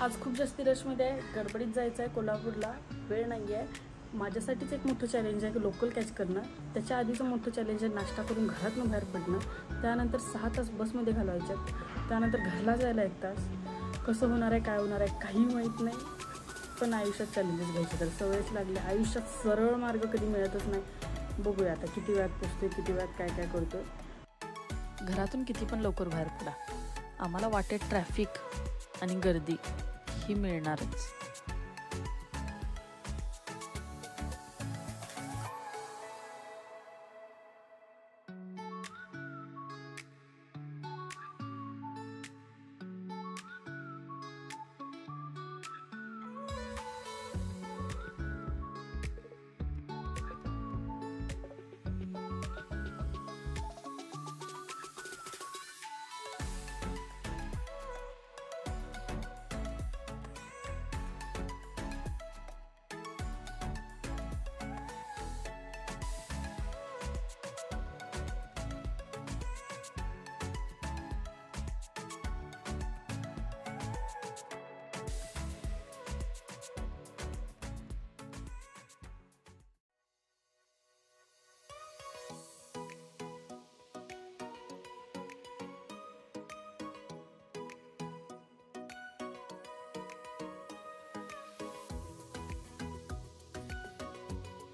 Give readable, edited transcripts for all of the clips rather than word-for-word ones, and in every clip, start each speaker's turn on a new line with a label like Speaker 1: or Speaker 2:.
Speaker 1: आज खूप जास्ती रशमध्ये आहे, गडबडीत जायचं आहे कोल्हापूरला, वेळ नाही आहे. माझ्यासाठीच एक मोठं चॅलेंज आहे की लोकल कॅच करणं. त्याच्या आधीचं मोठं चॅलेंज आहे नाश्ता करून घरातून बाहेर पडणं. त्यानंतर 6 तास बसमध्ये घालवायच्यात. त्यानंतर घरला जायला 1 तास. कसं होणार आहे, काय होणार आहे काही माहीत नाही. पण आयुष्यात चॅलेंजेस घ्यायचे तर सवयच लागले. आयुष्यात सरळ मार्ग कधी मिळतच नाही. बघूया आता किती वेळात पोचतोय, किती वेळात काय काय करतोय.
Speaker 2: घरातून किती पण लवकर बाहेर पडा, आम्हाला वाटेत ट्रॅफिक आणि गर्दी ही मिळणारच.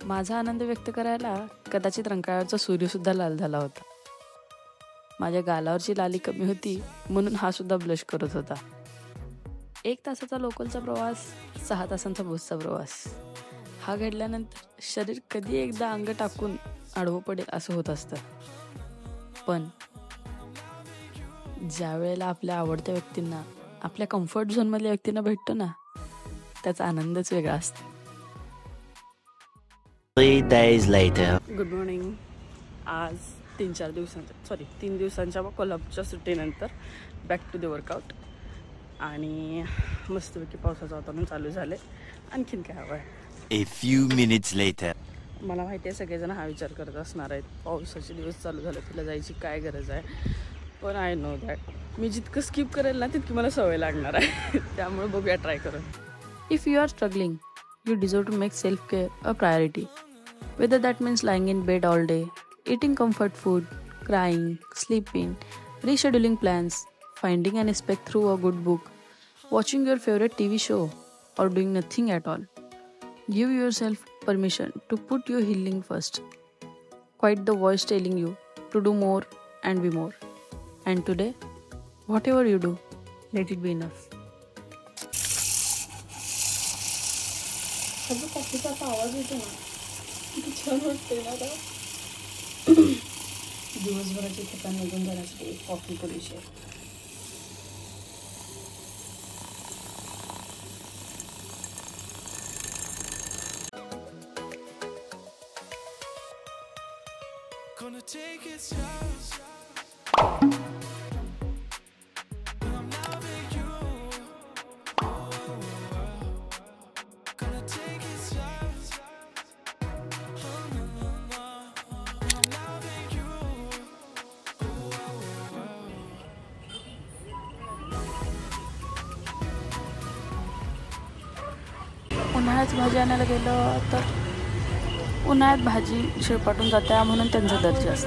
Speaker 2: माझा आनंद व्यक्त करायला कदाचित रंकाळ्यावरचा सूर्यसुद्धा लाल झाला होता. माझ्या गालावरची लाली कमी होती म्हणून हा सुद्धा ब्लश करत होता. 1 तासाचा लोकलचा प्रवास, 6 तासांचा बसचा प्रवास, हा घडल्यानंतर शरीर कधी एकदा अंग टाकून आडवं पडेल असं होत असतं. पण ज्या वेळेला आपल्या आवडत्या व्यक्तींना, आपल्या कम्फर्ट झोनमधल्या व्यक्तींना भेटतो ना, त्याचा आनंदच वेगळा असतो.
Speaker 3: 3 days later.
Speaker 1: Good morning. आज 3 दिवसांच्या कोल्हापूरच्या सुट्टीनंतर बॅक टू द वर्कआउट. आणि मस्तपैकी पावसाचं वातावरण चालू झालं. आणखीन काय हवं आहे.
Speaker 3: A few minutes later.
Speaker 1: मला माहिती आहे सगळेजण हा विचार करत असणार आहेत, पावसाचे दिवस चालू झाले, तुला जायची काय गरज आहे. पण आय नो दॅट मी जितकं स्किप करेल ना तितकी मला सवय लागणार आहे. त्यामुळे बघूया ट्राय करून.
Speaker 2: If you are struggling, you deserve to make self-care a priority. Whether that means lying in bed all day, eating comfort food, crying, sleeping, rescheduling plans, finding an escape through a good book, watching your favorite TV show, or doing nothing at all. Give yourself permission to put your healing first. Quiet the voice telling you to do more and be more. And today, whatever you do, let it be enough.
Speaker 1: कॉफीचा आवाज येतो ना, किती छान वाटते ना. दिवसभराची थकान निघून जाण्यासाठी एक कॉफी पुरेशी आहे.
Speaker 2: उन्हाळ्यात भाजी आणायला गेलं तर उन्हाळ्यात भाजी शिळपाटून जाते म्हणून त्यांचा दर जास्त.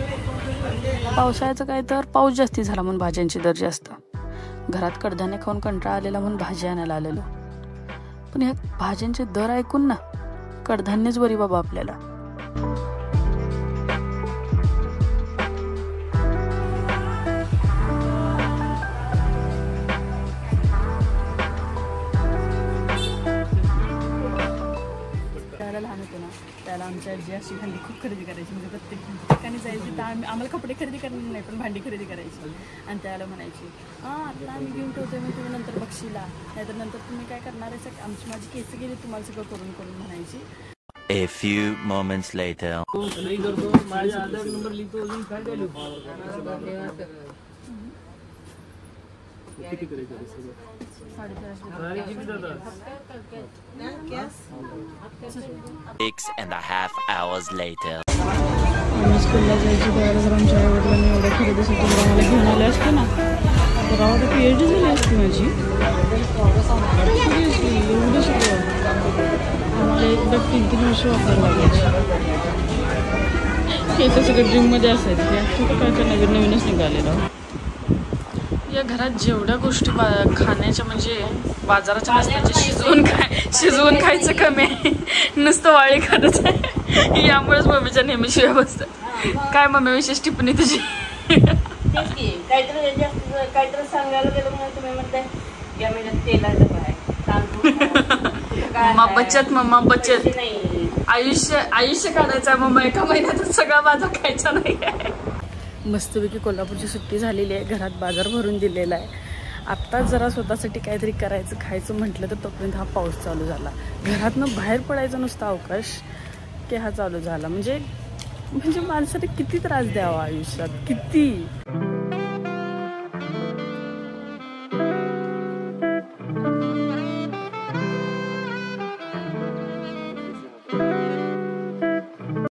Speaker 2: पावसाळ्याचं काय तर पाऊस जास्ती झाला म्हणून भाज्यांची दर जास्त. घरात कडधान्य खाऊन कंटाळा आलेला म्हणून भाजी आणायला आलेलो. पण ह्या भाज्यांचे दर ऐकून ना कडधान्यच बरी बाबा आपल्याला.
Speaker 1: लहान होतो ना त्याला आमच्या आजी अशी भांडी खूप खरेदी करायची. म्हणजे प्रत्येक ठिकाणी जायची तर आम्हाला कपडे खरेदी करणार नाही पण भांडी खरेदी करायची. आणि त्याला म्हणायची आता आम्ही घेऊन ठेवतोय मी, तुम्ही नंतर बक्षीला, नाहीतर नंतर तुम्ही काय करणार आहे, माझी केस गेली तुम्हाला सगळं करून करून म्हणायची.
Speaker 3: A few moments later.
Speaker 1: माझा आधार नंबर लिहितो अजून काय झालं. किती करायचं सगळं
Speaker 3: 6.5 hours later.
Speaker 1: स्कूलला जायची त्यावेळेला जर आमच्या आईवडिलांनी एवढ्या खरेदीसाठी आम्हाला घेऊन आले असते ना तर PhD झाली असते माझी. 3-3 वर्ष वापरायला लागायचे. हे तर सगळं ड्रीममध्ये असायचं. ते काय काय नवीन नवीनच निघालेलं. या घरात जेवढ्या गोष्टी खाण्याच्या म्हणजे बाजाराच्या नसत्याच्या शिजवून खायचं कमी आहे. नुसतं वाळी खायचं आहे. यामुळेच मम्मीच्या नेहमी शिव्या बसतात. काय मम्मी विशेष टिप्पणी तुझी?
Speaker 4: काहीतरी सांगायला गेलं म्हणून तुम्ही म्हणताय या महिन्यात तेलाचं काय
Speaker 1: मम्मा बचत, मम्मा बचत. आयुष्य काढायचं आहे मम्मा. एका महिन्यातच सगळा बाजार खायचा नाही आहे. मस्तपैकी कोल्हापूरची सुट्टी झालेली आहे. घरात बाजार भरून दिलेला आहे. आत्ताच जरा स्वतःसाठी काहीतरी करायचं खायचं म्हटलं तर तोपर्यंत हा पाऊस चालू झाला. घरातनं बाहेर पडायचा नुसता अवकाश की हा चालू झाला. म्हणजे माणसाने किती त्रास द्यावा आयुष्यात, किती.